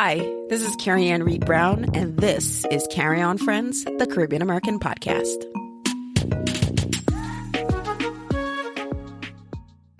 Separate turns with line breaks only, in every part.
Hi, this is Kerry-Ann Reed Brown, and this is Carry On Friends, the Caribbean-American podcast.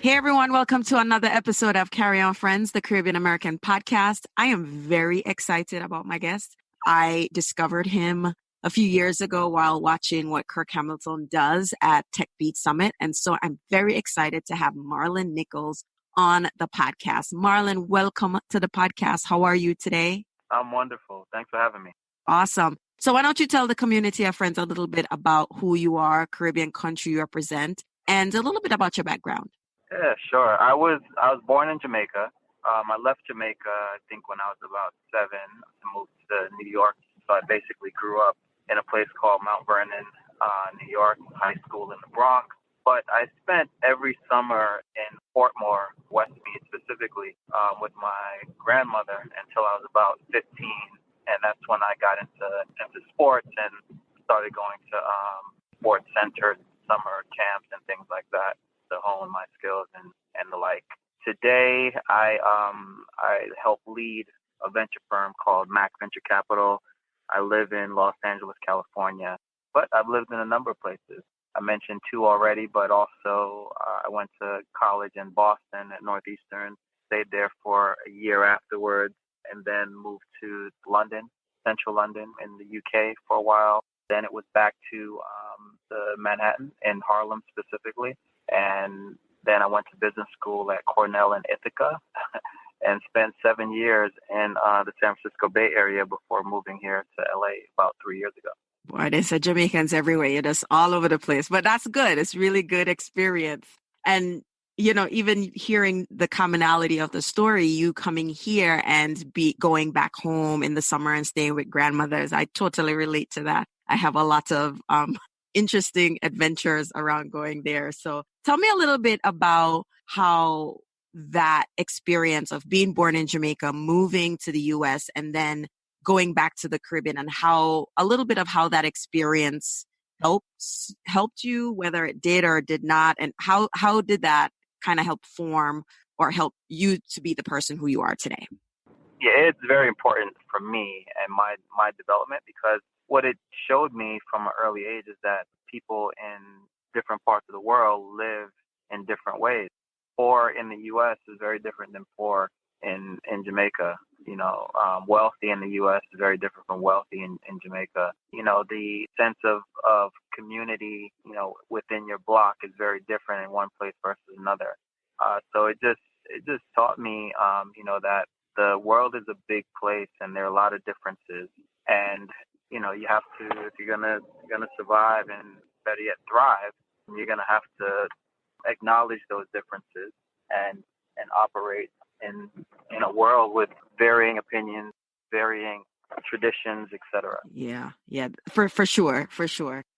Hey everyone, welcome to another episode of Carry On Friends, the Caribbean-American podcast. I am very excited about my guest. I discovered him a few years ago while watching what Kirk Hamilton does at Tech Beat Summit, and so I'm very excited to have Marlon Nichols on the podcast. Marlon, welcome to the podcast. How are you today?
I'm wonderful. Thanks for having me.
Awesome. So why don't you tell the community of friends a little bit about who you are, Caribbean country you represent, and a little bit about your background.
Yeah, sure. I was born in Jamaica. I left Jamaica, I think, when I was about 7 to move to New York. So I basically grew up in a place called Mount Vernon, New York, high school in the Bronx. But I spent every summer in Portmore, Westmead specifically, with my grandmother until I was about 15. And that's when I got into sports and started going to sports centers, summer camps and things like that to hone my skills and the like. Today, I help lead a venture firm called Mac Venture Capital. I live in Los Angeles, California, but I've lived in a number of places. I mentioned 2 already, but also I went to college in Boston at Northeastern, stayed there for a year afterwards, and then moved to London, central London in the UK for a while. Then it was back to the Manhattan in Harlem specifically. And then I went to business school at Cornell in Ithaca and spent 7 years in the San Francisco Bay Area before moving here to LA about 3 years ago.
Boy, they said Jamaicans everywhere. You're just all over the place. But that's good. It's really good experience. And, you know, even hearing the commonality of the story, you coming here and going back home in the summer and staying with grandmothers, I totally relate to that. I have a lot of interesting adventures around going there. So tell me a little bit about how that experience of being born in Jamaica, moving to the U.S., and then going back to the Caribbean, and a little bit of how that experience helped you, whether it did or did not, and how did that kind of help form or help you to be the person who you are today?
Yeah, it's very important for me and my development, because what it showed me from an early age is that people in different parts of the world live in different ways. Poor in the U.S. is very different than poor in Jamaica. You know, wealthy in the U.S. is very different from wealthy in Jamaica. You know, the sense of community, you know, within your block is very different in one place versus another. So it just taught me, you know, that the world is a big place and there are a lot of differences. And, you know, you have to, if you're gonna survive and better yet thrive, you're gonna have to acknowledge those differences and operate in a world with varying opinions, varying traditions, etc.
Yeah, for sure.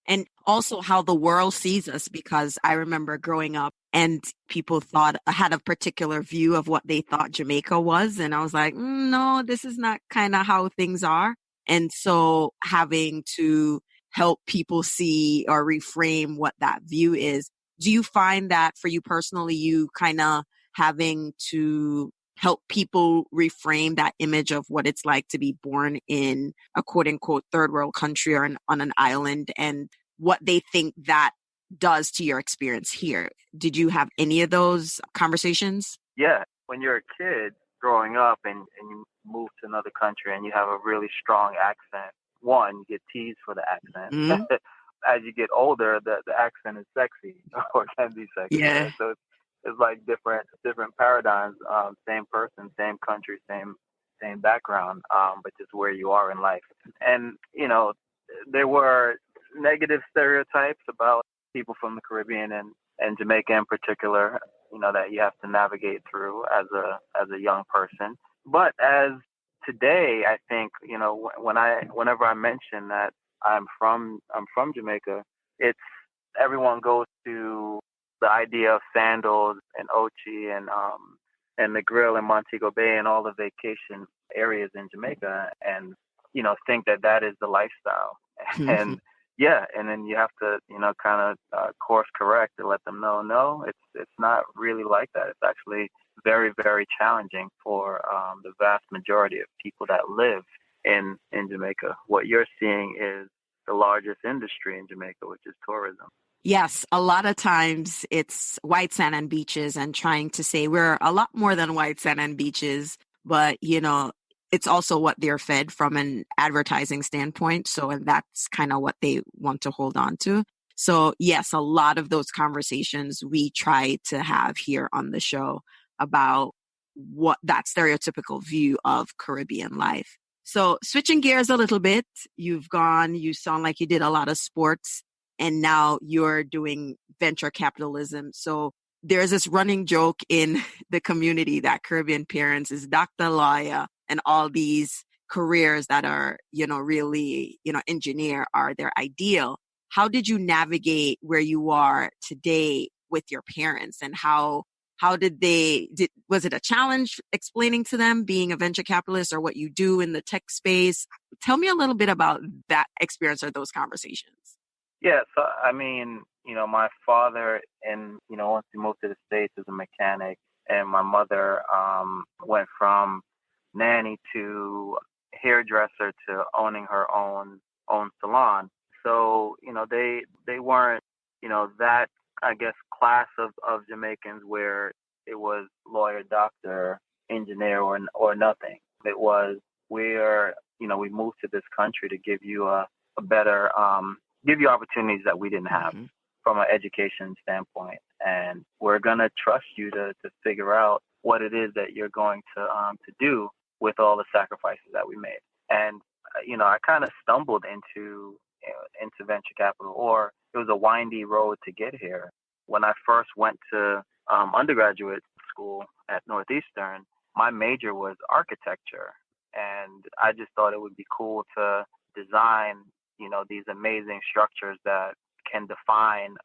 And also how the world sees us, because I remember growing up and people had a particular view of what they thought Jamaica was. And I was like, no, this is not kind of how things are. And so having to help people see or reframe what that view is. Do you find that for you personally, you kind of having to help people reframe that image of what it's like to be born in a quote unquote third world country or on an island, and what they think that does to your experience here? Did you have any of those conversations?
Yeah. When you're a kid growing up and you move to another country and you have a really strong accent, one, you get teased for the accent. Mm-hmm. As you get older, the accent is sexy or can be sexy.
Yeah.
Right? So it's like different paradigms, same person, same country, same background, but just where you are in life. And, you know, there were negative stereotypes about people from the Caribbean and Jamaica in particular, you know, that you have to navigate through as a young person. But as today, I think, you know, whenever I mention that I'm from Jamaica, it's everyone goes to the idea of sandals and Ochi and the grill in Montego Bay and all the vacation areas in Jamaica, and you know, think that is the lifestyle. And yeah, and then you have to, you know, kind of course correct to let them know, no, it's not really like that. It's actually very, very challenging for the vast majority of people that live in Jamaica. What you're seeing is the largest industry in Jamaica, which is tourism.
Yes, a lot of times it's white sand and beaches and trying to say we're a lot more than white sand and beaches, but it's also what they're fed from an advertising standpoint. So, and that's kind of what they want to hold on to. So, yes, a lot of those conversations we try to have here on the show about what that stereotypical view of Caribbean life. So, switching gears a little bit, you sound like you did a lot of sports and now you're doing venture capitalism. So there's this running joke in the community that Caribbean parents is doctor, lawyer, and all these careers that are, really, engineer are their ideal. How did you navigate where you are today with your parents, and how was it a challenge explaining to them being a venture capitalist or what you do in the tech space? Tell me a little bit about that experience or those conversations.
Yeah, so I mean, my father, and once he moved to the States, is a mechanic, and my mother went from nanny to hairdresser to owning her own salon. So they weren't that, I guess, class of Jamaicans where it was lawyer, doctor, engineer, or nothing. It was where we moved to this country to give you a better give you opportunities that we didn't have from an education standpoint. And we're going to trust you to figure out what it is that you're going to do with all the sacrifices that we made. And, I kind of stumbled into venture capital, or it was a windy road to get here. When I first went to undergraduate school at Northeastern, my major was architecture. And I just thought it would be cool to design these amazing structures that can define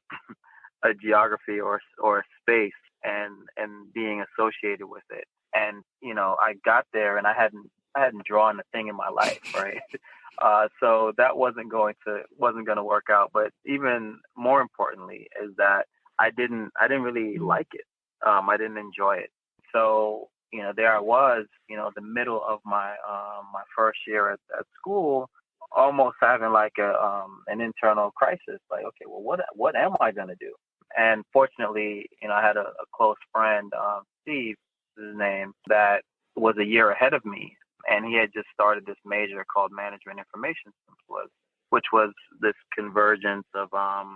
a geography or a space and being associated with it. And I got there and I hadn't drawn a thing in my life, right? So that wasn't going to work out. But even more importantly is that I didn't really like it. I didn't enjoy it. So there I was, the middle of my my first year at school, almost having like an internal crisis. Like, okay, well, what am I gonna do? And fortunately, I had a close friend, Steve, is his name, that was a year ahead of me, and he had just started this major called Management Information Systems, which was this convergence of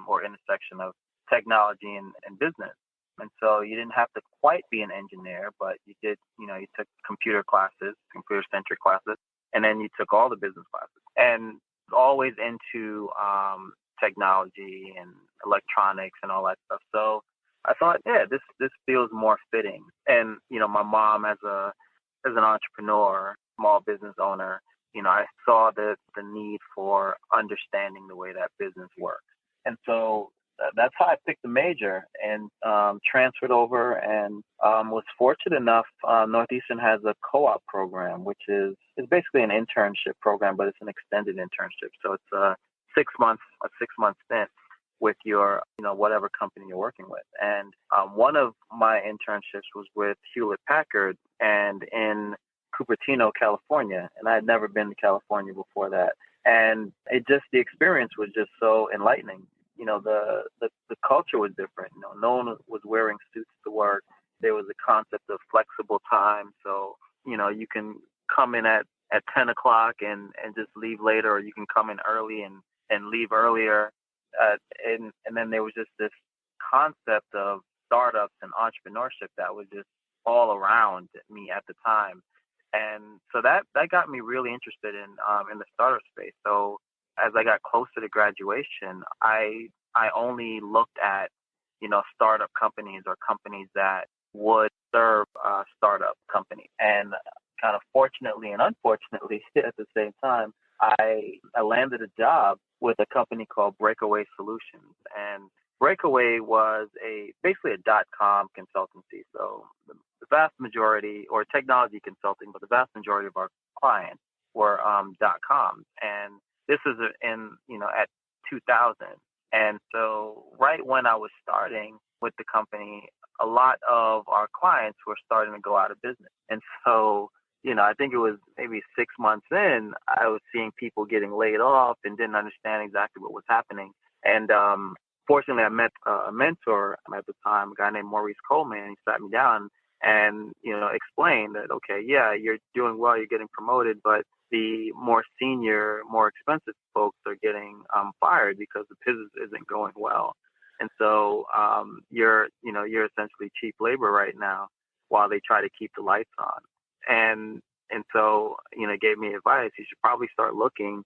or intersection of technology and business. And so you didn't have to quite be an engineer, but you did, you took computer-centric classes, and then you took all the business classes, and always into technology and electronics and all that stuff. So I thought, yeah, this feels more fitting. And my mom, as an entrepreneur, small business owner, I saw the need for understanding the way that business works. And so that's how I picked the major and transferred over, and was fortunate enough. Northeastern has a co-op program, which is basically an internship program, but it's an extended internship. So it's a 6 month stint with your whatever company you're working with. And one of my internships was with Hewlett Packard, and in Cupertino, California, and I had never been to California before that. And the experience was just so enlightening. The culture was different. No one was wearing suits to work. There was a concept of flexible time. So, you can come in at 10 o'clock and just leave later, or you can come in early and leave earlier. And then there was just this concept of startups and entrepreneurship that was just all around me at the time. And so that got me really interested in the startup space. So as I got closer to graduation, I only looked at, startup companies or companies that would serve startup companies. And kind of fortunately and unfortunately at the same time, I landed a job with a company called Breakaway Solutions. And Breakaway was basically a .com consultancy. So the vast majority, or technology consulting, but the vast majority of our clients were .com. And this is at 2000. And so right when I was starting with the company, a lot of our clients were starting to go out of business. And so, I think it was maybe 6 months in, I was seeing people getting laid off and didn't understand exactly what was happening. And fortunately, I met a mentor at the time, a guy named Maurice Coleman. He sat me down and, explained that, okay, yeah, you're doing well, you're getting promoted, but the more senior, more expensive folks are getting fired because the business isn't going well. And so you're essentially cheap labor right now while they try to keep the lights on. And so, gave me advice. You should probably start looking,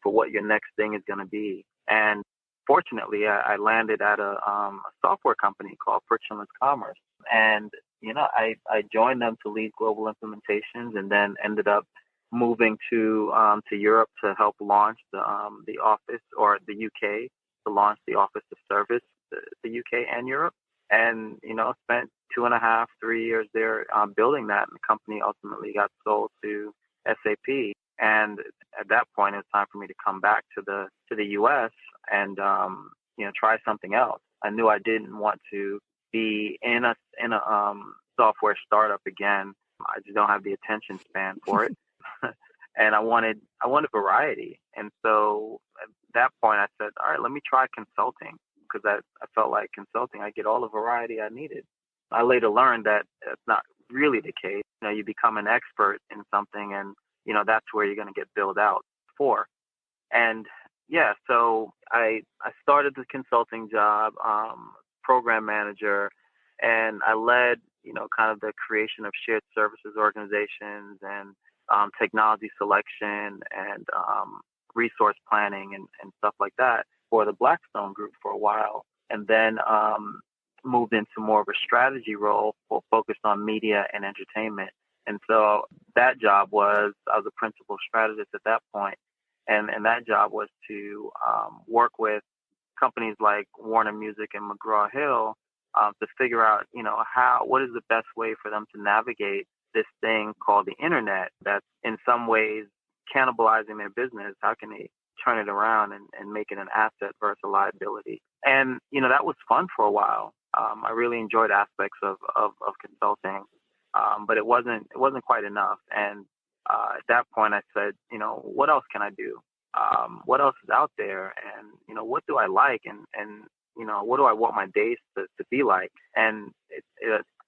for what your next thing is going to be. And fortunately, I landed at a software company called Frictionless Commerce. And, I joined them to lead global implementations, and then ended up moving to Europe to help launch the office, or the UK, to launch the office of service, the UK and Europe. And, spent 2.5-3 years there building that. And the company ultimately got sold to SAP. And at that point, it was time for me to come back to the US and, try something else. I knew I didn't want to be in a software startup again. I just don't have the attention span for it. And I wanted variety. And so at that point, I said, all right, let me try consulting, because I felt like consulting, I get all the variety I needed. I later learned that it's not really the case. You become an expert in something, and, that's where you're going to get billed out for. And yeah, so I started the consulting job, program manager, and I led, kind of the creation of shared services organizations and technology selection and resource planning and stuff like that for the Blackstone Group for a while. And then moved into more of a strategy role focused on media and entertainment. And so that job I was a principal strategist at that point. And that job was to work with companies like Warner Music and McGraw-Hill to figure out, what is the best way for them to navigate this thing called the internet that's in some ways cannibalizing their business. How can they turn it around and make it an asset versus a liability? And, that was fun for a while. I really enjoyed aspects of consulting, but it wasn't quite enough. And at that point I said, what else can I do? What else is out there? And, what do I like? And what do I want my days to be like? And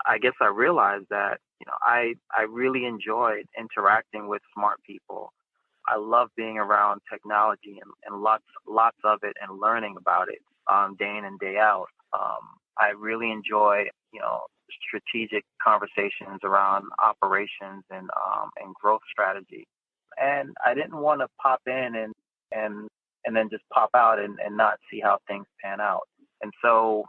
I guess I realized that, I really enjoyed interacting with smart people. I love being around technology and lots of it, and learning about it day in and day out. I really enjoy, strategic conversations around operations and growth strategy. And I didn't want to pop in and then just pop out and not see how things pan out. And so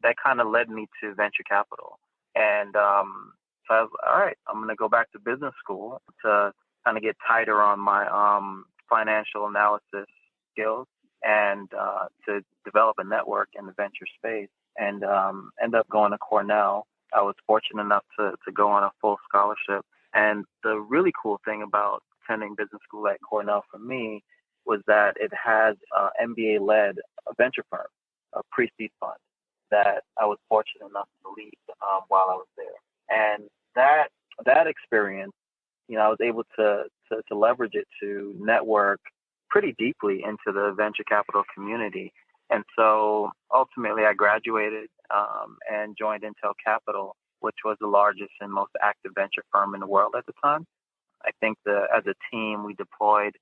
that kind of led me to venture capital. And so I was, all right, I'm going to go back to business school to kind of get tighter on my financial analysis skills, and to develop a network in the venture space, and end up going to Cornell. I was fortunate enough to go on a full scholarship. And the really cool thing about attending business school at Cornell for me was that it has MBA-led venture firm, a pre-seed fund that I was fortunate enough to lead while I was there. And that experience, I was able to leverage it to network pretty deeply into the venture capital community. And so ultimately I graduated and joined Intel Capital, which was the largest and most active venture firm in the world at the time. I think as a team, we deployed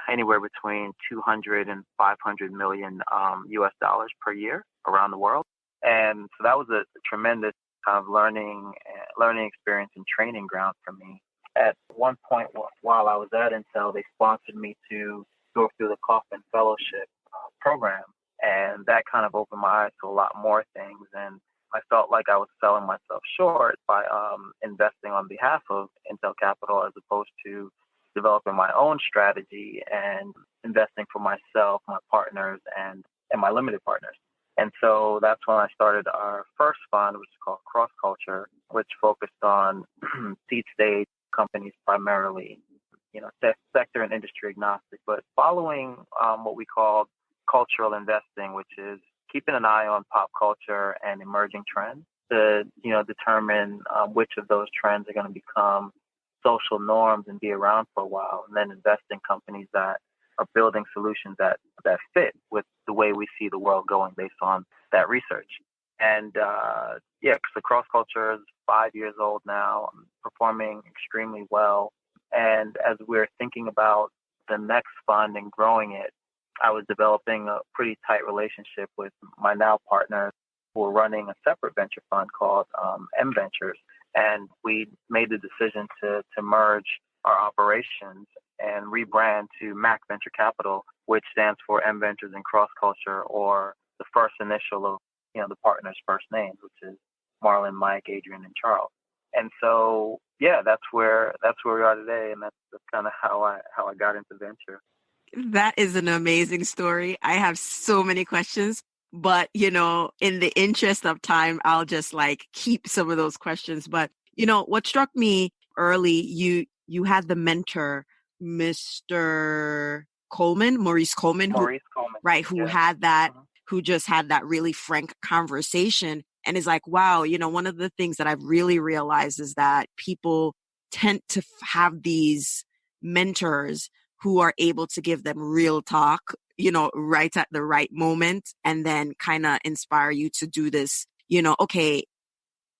anywhere between 200 and 500 million US dollars per year around the world. And so that was a tremendous kind of learning experience and training ground for me. At one point while I was at Intel, they sponsored me to go through the Kaufman Fellowship program. And that kind of opened my eyes to a lot more things. And I felt like I was selling myself short by investing on behalf of Intel Capital, as opposed to developing my own strategy and investing for myself, my partners, and my limited partners. And so that's when I started our first fund, which is called Cross Culture, which focused on seed stage companies primarily, sector and industry agnostic, but following what we call cultural investing, which is keeping an eye on pop culture and emerging trends to, determine which of those trends are going to become social norms and be around for a while, and then invest in companies that are building solutions that fit with the way we see the world going based on that research. And so Cross Culture is 5 years old now, performing extremely well. And as we're thinking about the next fund and growing it, I was developing a pretty tight relationship with my now partners who are running a separate venture fund called M Ventures. And we made the decision to merge our operations and rebrand to Mac Venture Capital, which stands for M Ventures and Cross Culture, or the first initial of the partners' first names, which is Marlon, Mike, Adrian, and Charles. And so, that's where we are today, and that's kind of how I got into venture.
That is an amazing story. I have so many questions, but in the interest of time, I'll just keep some of those questions. But what struck me early, you had the mentor, Mr. Maurice Coleman, right, who had that, who just had that really frank conversation, and is like, wow, one of the things that I've really realized is that people tend to have these mentors who are able to give them real talk, right at the right moment, and then kind of inspire you to do this, okay,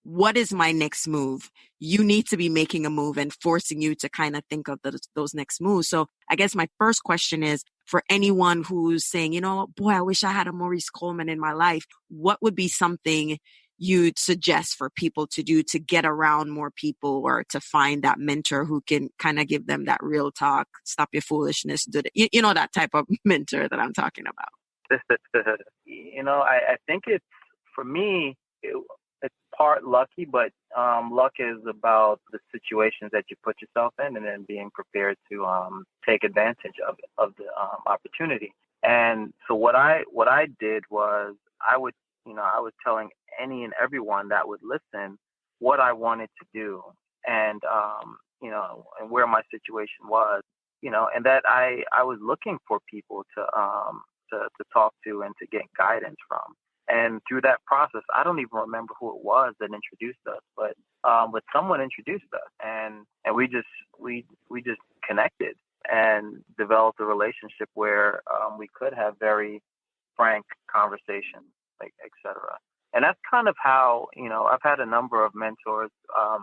what is my next move? You need to be making a move and forcing you to kind of think of those next moves. So I guess my first question is, for anyone who's saying, boy, I wish I had a Maurice Coleman in my life, what would be something you'd suggest for people to do to get around more people, or to find that mentor who can kind of give them that real talk, stop your foolishness, that type of mentor that I'm talking about?
I think it's, for me, it's part lucky, but luck is about the situations that you put yourself in, and then being prepared to take advantage of the opportunity. And so what I did was I was telling any and everyone that would listen what I wanted to do, and and where my situation was, and that I was looking for people to talk to and to get guidance from. And through that process, I don't even remember who it was that introduced us, but someone introduced us, and we just connected and developed a relationship where we could have very frank conversations, et cetera. And that's kind of how, I've had a number of mentors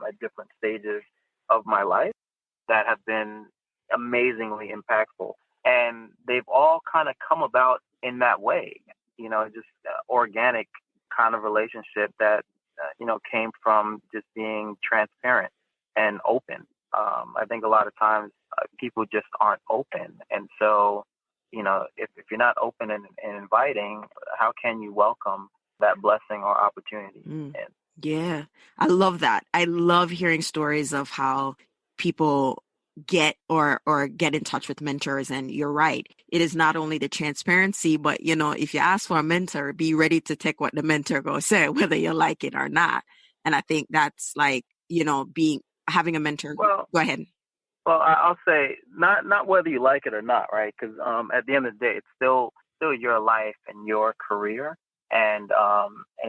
at different stages of my life that have been amazingly impactful, and they've all kind of come about in that way. Just organic kind of relationship that, came from just being transparent and open. I think a lot of times people just aren't open. And so, if you're not open and inviting, how can you welcome that blessing or opportunity?
Yeah, I love that. I love hearing stories of how people get or get in touch with mentors. And you're right. It is not only the transparency, but, if you ask for a mentor, be ready to take what the mentor goes say, whether you like it or not. And I think that's having a mentor.
Well,
go ahead.
Well, I'll say not whether you like it or not, right? Because at the end of the day, it's still your life and your career and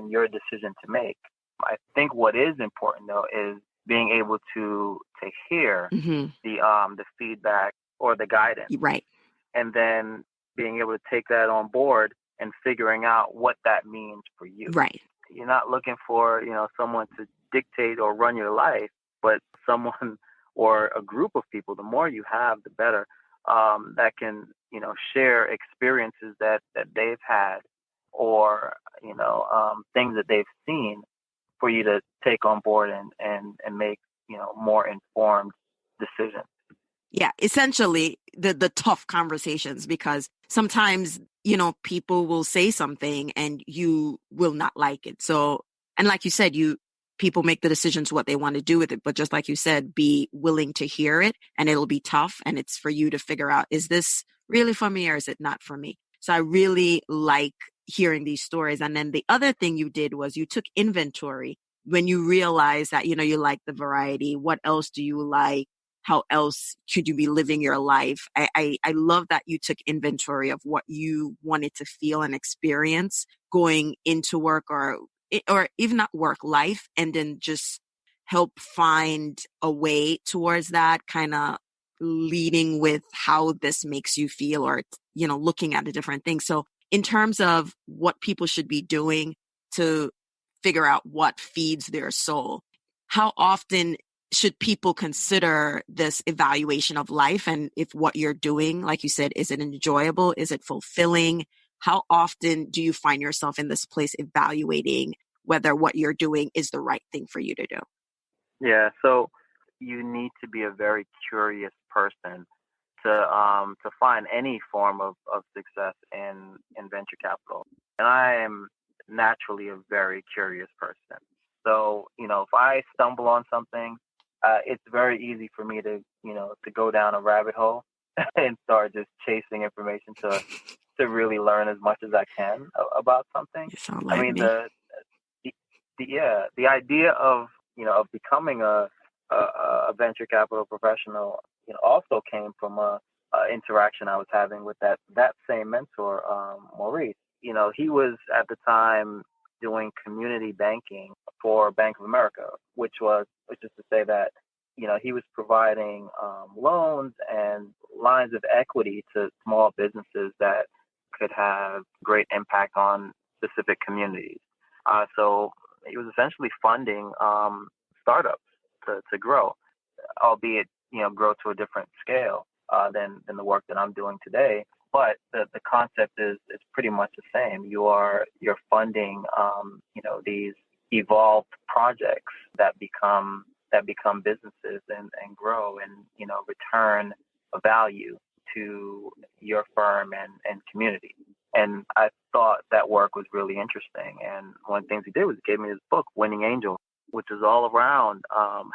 your decision to make. I think what is important though is being able to hear the feedback or the guidance,
right?
And then being able to take that on board and figuring out what that means for you.
Right.
You're not looking for someone to dictate or run your life, but someone or a group of people. The more you have, the better. That can share experiences that they've had, or things that they've seen, for you to take on board and make more informed decisions.
Yeah, essentially the tough conversations, because sometimes people will say something and you will not like it. So, and like you said, people make the decisions what they want to do with it, but just like you said, be willing to hear it, and it'll be tough, and it's for you to figure out, is this really for me or is it not for me? So I really like hearing these stories. And then the other thing you did was you took inventory when you realized that, you like the variety. What else do you like? how else could you be living your life? I love that you took inventory of what you wanted to feel and experience going into work or even not work, life, and then just help find a way towards that, kind of leading with how this makes you feel, or, looking at a different thing. So in terms of what people should be doing to figure out what feeds their soul, how often should people consider this evaluation of life? And if what you're doing, like you said, is it enjoyable? Is it fulfilling? How often do you find yourself in this place evaluating whether what you're doing is the right thing for you to do?
Yeah, so you need to be a very curious person to find any form of success in venture capital. And I am naturally a very curious person. So, if I stumble on something, it's very easy for me to go down a rabbit hole and start just chasing information to really learn as much as I can about something.
You sound
I
like
mean,
me.
the idea of of becoming a venture capital professional, also came from a interaction I was having with that same mentor, Maurice. He was at the time doing community banking for Bank of America, which is to say that he was providing loans and lines of equity to small businesses that could have great impact on specific communities. So he was essentially funding startups to grow, albeit grow to a different scale than the work that I'm doing today. But the concept is pretty much the same. You're funding these evolved projects that become businesses and grow and return a value to your firm and community. And I thought that work was really interesting. And one of the things he did was he gave me his book, Winning Angel, which is all around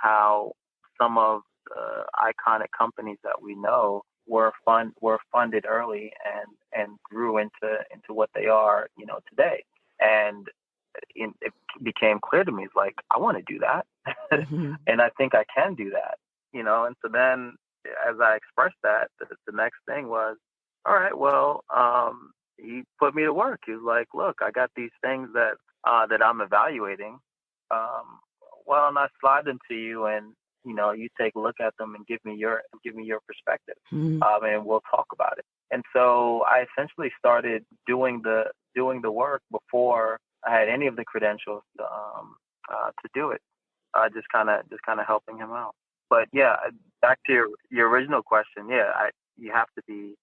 how some of the iconic companies that we know were funded early and grew into what they are today. And it became clear to me, it's like, I want to do that.
Mm-hmm.
And I think I can do that, and so then as I expressed that, the next thing was, all right, well, he put me to work. He was like, look, I got these things that I'm evaluating. Why don't I slide them to you, and you take a look at them and give me your perspective,
Mm-hmm.
And we'll talk about it. And so I essentially started doing the work before I had any of the credentials to do it. Just kind of helping him out. But yeah, back to your original question. Yeah, you have to be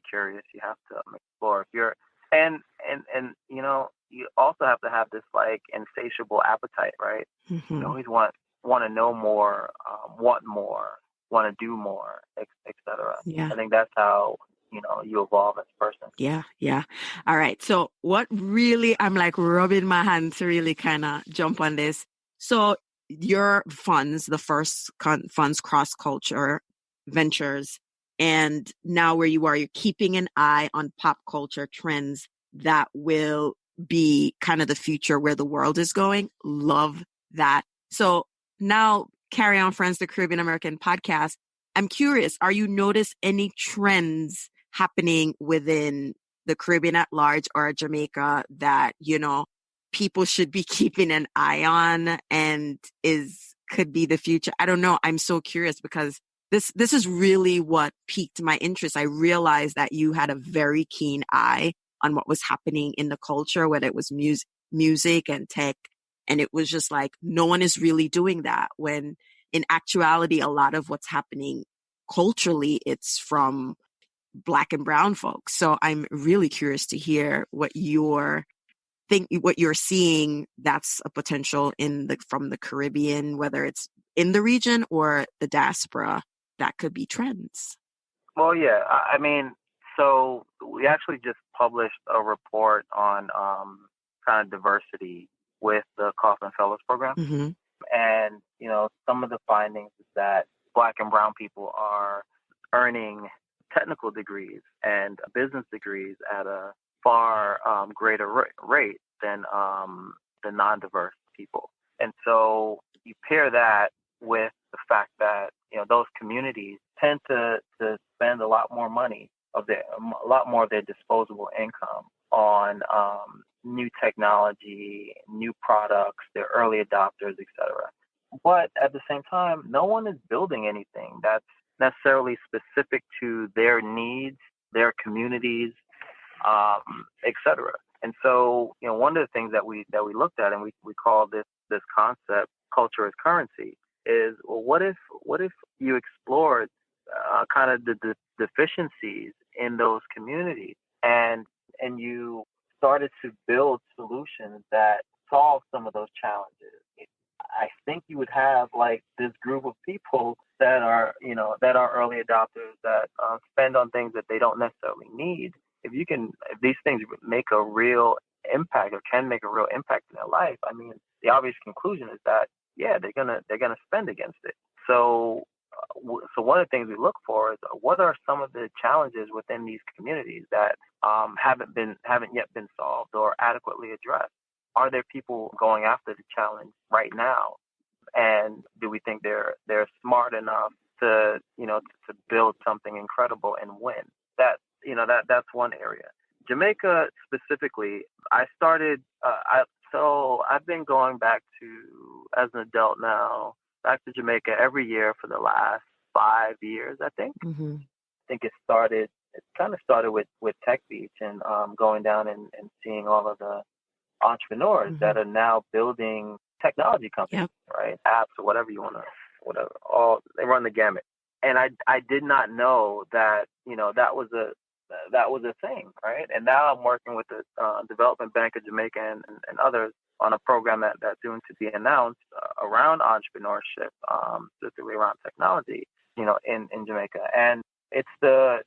curious. You have to explore. If you're and you also have to have this like insatiable appetite, right?
Mm-hmm.
You always want to know more, want more, want to do more, etc.
Yeah.
I think that's how you evolve as a person.
Yeah. Yeah. All right. So what really, I'm like rubbing my hands to really kind of jump on this. So your funds, the first funds, Cross Culture Ventures, and now where you are, you're keeping an eye on pop culture trends that will be kind of the future where the world is going. Love that. So now, Kerry-Ann Friends, the Caribbean-American podcast, I'm curious, are you notice any trends happening within the Caribbean at large or Jamaica that, people should be keeping an eye on and could be the future? I don't know. I'm so curious because this is really what piqued my interest. I realized that you had a very keen eye on what was happening in the culture, whether it was music and tech. And it was just like, no one is really doing that, when in actuality, a lot of what's happening culturally, it's from Black and brown folks. So I'm really curious to hear what you're seeing that's a potential from the Caribbean, whether it's in the region or the diaspora, that could be trends.
Well, yeah, I mean, so we actually just published a report on kind of diversity with the Kaufman Fellows Program.
Mm-hmm.
And, some of the findings is that Black and brown people are earning technical degrees and business degrees at a far greater rate than the non-diverse people. And so you pair that with the fact that those communities tend to spend a lot more money a lot more of their disposable income on new technology, new products, their early adopters, etc. But at the same time, no one is building anything that's necessarily specific to their needs, their communities, etc. And so, one of the things that we looked at, and we call this concept culture as currency, is, well, what if you explored kind of the deficiencies in those communities, and you started to build solutions that solve some of those challenges. I think you would have like this group of people that are early adopters that spend on things that they don't necessarily need. If these things make a real impact or can make a real impact in their life, I mean, the obvious conclusion is that, yeah, they're gonna spend against it. So one of the things we look for is, what are some of the challenges within these communities that haven't yet been solved or adequately addressed? Are there people going after the challenge right now? And do we think they're smart enough to build something incredible and win? That's one area. Jamaica specifically, I started. I've been going back to, as an adult now, back to Jamaica every year for the last 5 years, I think.
Mm-hmm.
I think it kind of started with Tech Beach and going down and seeing all of the entrepreneurs that are now building technology companies, right? Apps or whatever you want to, they run the gamut. And I did not know that, that was a thing, right? And now I'm working with the Development Bank of Jamaica and others on a program that's soon to be announced around entrepreneurship, specifically around technology, in Jamaica. And it's the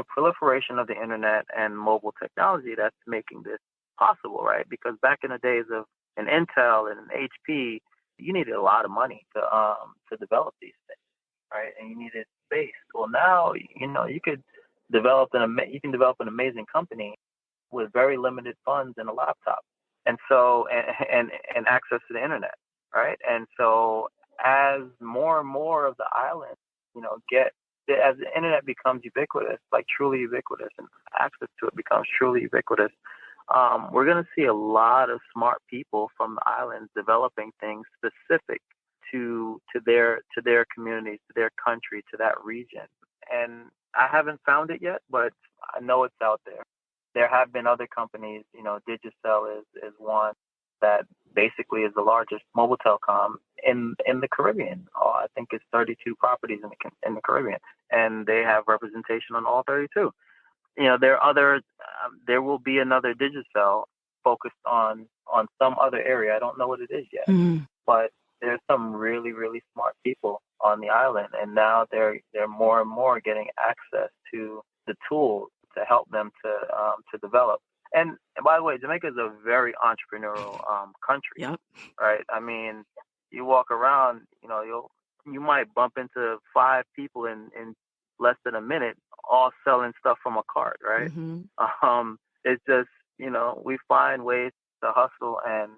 proliferation of the internet and mobile technology that's making this possible, right? Because back in the days of an Intel and an HP, you needed a lot of money to develop these things, right? And you needed space. Well, now you could develop an amazing company with very limited funds and a laptop, and so and access to the internet, right? And so as more and more of the island, as the internet becomes ubiquitous, like truly ubiquitous, and access to it becomes truly ubiquitous, we're going to see a lot of smart people from the islands developing things specific to their communities, to their country, to that region. And I haven't found it yet, but I know it's out there. There have been other companies, Digicel is one that basically is the largest mobile telecom in the Caribbean. I think it's 32 properties in the Caribbean, and they have representation on all 32. There are other. There will be another Digicel focused on some other area. I don't know what it is yet, but there's some really, really smart people on the island, and now they're more and more getting access to the tools to help them to develop. And by the way, Jamaica is a very entrepreneurial country, right? I mean, you walk around, you might bump into 5 people in less than a minute, all selling stuff from a cart, right? It's just, we find ways to hustle and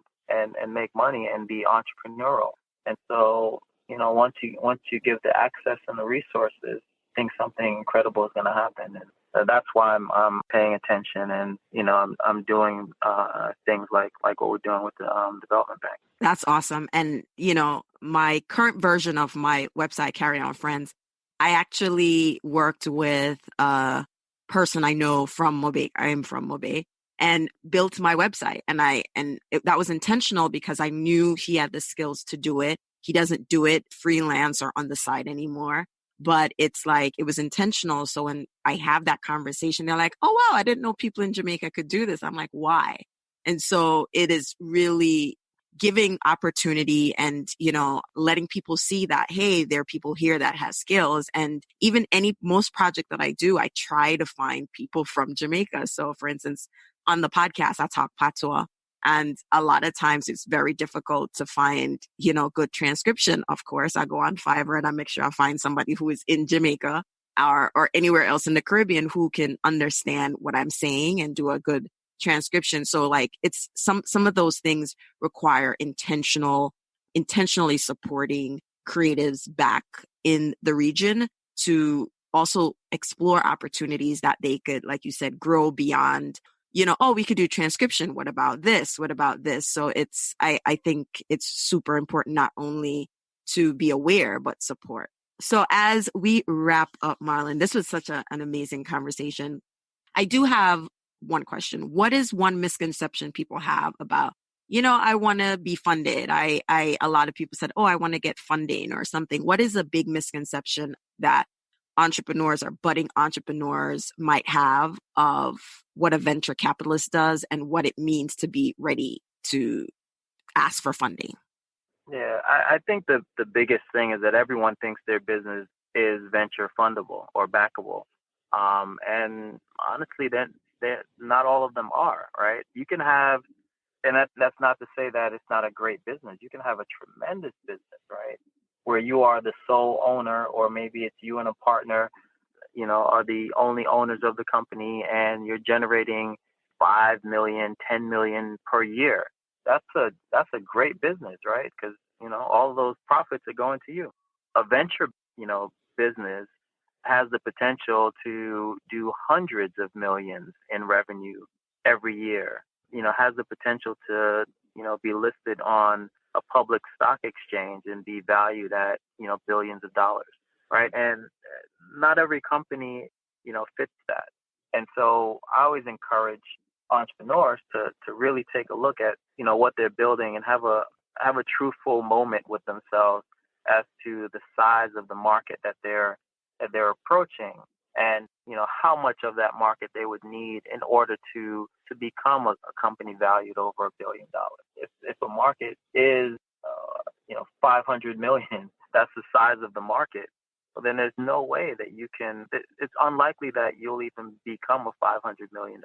make money and be entrepreneurial. And so, once you give the access and the resources, I think something incredible is going to happen. And that's why I'm paying attention, and I'm doing things like what we're doing with the Development Bank.
That's awesome. And my current version of my website, Kerry-Ann Friends, I actually worked with a person I know from Mobe. I am from Mobe, and built my website. And that was intentional because I knew he had the skills to do it. He doesn't do it freelance or on the side anymore, but it's like, it was intentional. So when I have that conversation, they're like, oh, wow, I didn't know people in Jamaica could do this. I'm like, why? And so it is really giving opportunity and, letting people see that, hey, there are people here that has skills. And even most project that I do, I try to find people from Jamaica. So for instance, on the podcast, I talk patois, and a lot of times it's very difficult to find, good transcription. Of course, I go on Fiverr and I make sure I find somebody who is in Jamaica or anywhere else in the Caribbean who can understand what I'm saying and do a good transcription. So like, it's some of those things require intentionally supporting creatives back in the region to also explore opportunities that they could, like you said, grow beyond, oh, we could do transcription. What about this? What about this? So I think it's super important not only to be aware, but support. So as we wrap up, Marlon, this was such an amazing conversation. I do have one question. What is one misconception people have about, I want to be funded? A lot of people said, oh, I want to get funding or something. What is a big misconception that entrepreneurs or budding entrepreneurs might have of what a venture capitalist does and what it means to be ready to ask for funding?
Yeah, I think the biggest thing is that everyone thinks their business is venture fundable or backable. And honestly, not all of them are, right? You can have, and that's not to say that it's not a great business. You can have a tremendous business, right? Where you are the sole owner, or maybe it's you and a partner, are the only owners of the company, and you're generating 5 million, 10 million per year. That's a great business, right? Because, all of those profits are going to you. A venture, business has the potential to do hundreds of millions in revenue every year, has the potential to, be listed on a public stock exchange and be valued at, billions of dollars, right? And not every company, fits that. And so I always encourage entrepreneurs to really take a look at, what they're building and have a truthful moment with themselves as to the size of the market that they're approaching, and how much of that market they would need in order to become a company valued over $1 billion. If a market is 500 million, that's the size of the market. Well, then there's no way that you can. It's unlikely that you'll even become a $500 million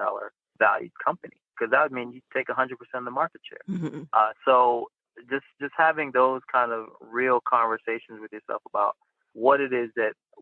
valued company, because that would mean you take 100% of the market share.
Mm-hmm.
So just having those kind of real conversations with yourself about what it is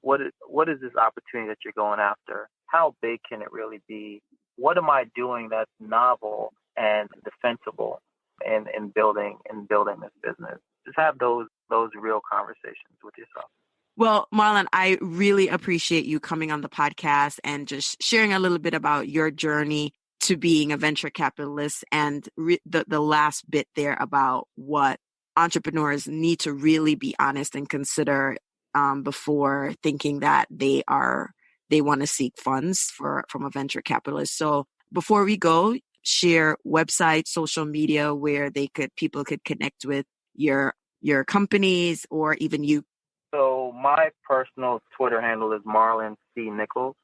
what is this opportunity that you're going after? How big can it really be? What am I doing that's novel and defensible in building this business? Just have those real conversations with yourself.
Well, Marlon, I really appreciate you coming on the podcast and just sharing a little bit about your journey to being a venture capitalist, and the last bit there about what entrepreneurs need to really be honest and consider before thinking that they want to seek funds from a venture capitalist. So before we go, share website, social media where people could connect with your companies or even you.
So my personal Twitter handle is Marlon C. Nichols,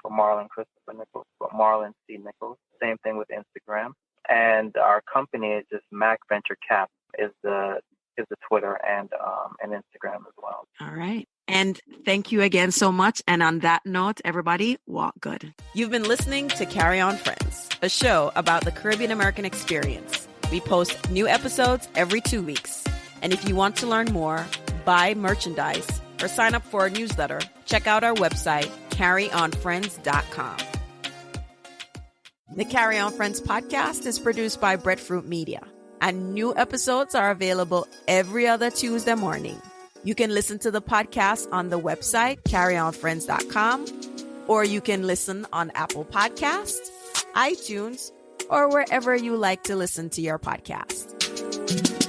or Marlon Christopher Nichols, but Marlon C. Nichols. Same thing with Instagram. And our company is just Mac Venture Cap is the Twitter and Instagram as well.
All right. And thank you again so much. And on that note, everybody, walk good. You've been listening to Carry-On Friends, a show about the Caribbean-American experience. We post new episodes every 2 weeks. And if you want to learn more, buy merchandise, or sign up for a newsletter, check out our website, carryonfriends.com. The Carry On Friends podcast is produced by Breadfruit Media, and new episodes are available every other Tuesday morning. You can listen to the podcast on the website, carryonfriends.com, or you can listen on Apple Podcasts, iTunes, or wherever you like to listen to your podcast.